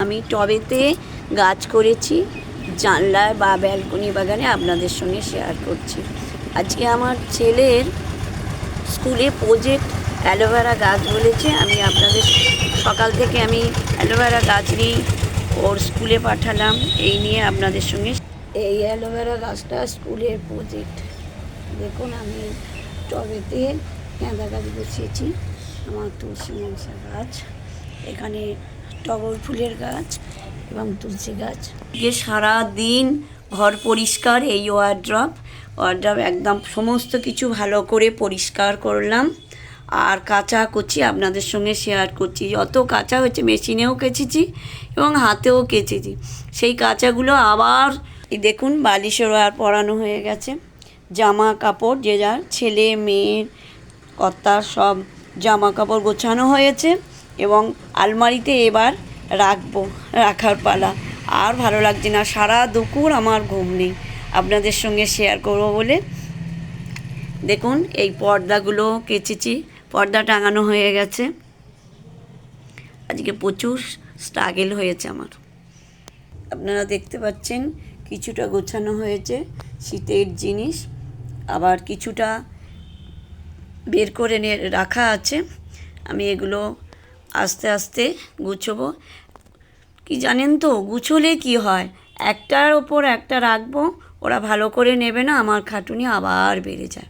আমি টবেতে গাছ করেছি, জানলায় বা ব্যালকনি বাগানে আপনাদের সঙ্গে শেয়ার করছি। আজকে আমার ছেলের স্কুলে প্রজেক্ট অ্যালোভেরা গাছ বলেছে। আমি আপনাদের সকাল থেকে আমি অ্যালোভেরা গাছ নিয়েই ওর স্কুলে পাঠালাম। এই নিয়ে আপনাদের সঙ্গে এই অ্যালোভেরা গাছটা স্কুলের প্রজেক্ট। দেখুন আমি টবেতে গাঁদা গাছ বসিয়েছি, আমার তুলসী মনসা গাছ, এখানে টগর ফুলের গাছ এবং তুলসী গাছ। সারা দিন ঘর পরিষ্কার, এই ওয়ার্ড্রপ একদম সমস্ত কিছু ভালো করে পরিষ্কার করলাম। আর কাচাকুচি আপনাদের সঙ্গে শেয়ার করছি। যত কাঁচা হয়েছে মেশিনেও কেচেছি এবং হাতেও কেচেছি। সেই কাচাগুলো আবার দেখুন বালিশের আর পরানো হয়ে গেছে। জামা কাপড় যে যার ছেলে মেয়ের কর্তার সব জামা কাপড় গোছানো হয়েছে এবং আলমারিতে এবার রাখার পালা। আর ভালো লাগছে না, সারা দুপুর আমার ঘুম নেই, আপনাদের সঙ্গে শেয়ার করব বলে। দেখুন এই পর্দাগুলো কেচেছি, পর্দা টাঙানো হয়ে গেছে। আজকে প্রচুর স্ট্রাগল হয়েছে আমার। আপনারা দেখতে পাচ্ছেন কিছুটা গোছানো হয়েছে শীতের জিনিস, আবার কিছুটা বের করে রাখা আছে। আমি এগুলো আস্তে আস্তে গুছোবো। কি জানেন তো, গুছোলে কি হয়, একটার ওপর একটা রাখবো, ওরা ভালো করে নেবে না, আমার খাটুনি আবার বেড়ে যায়।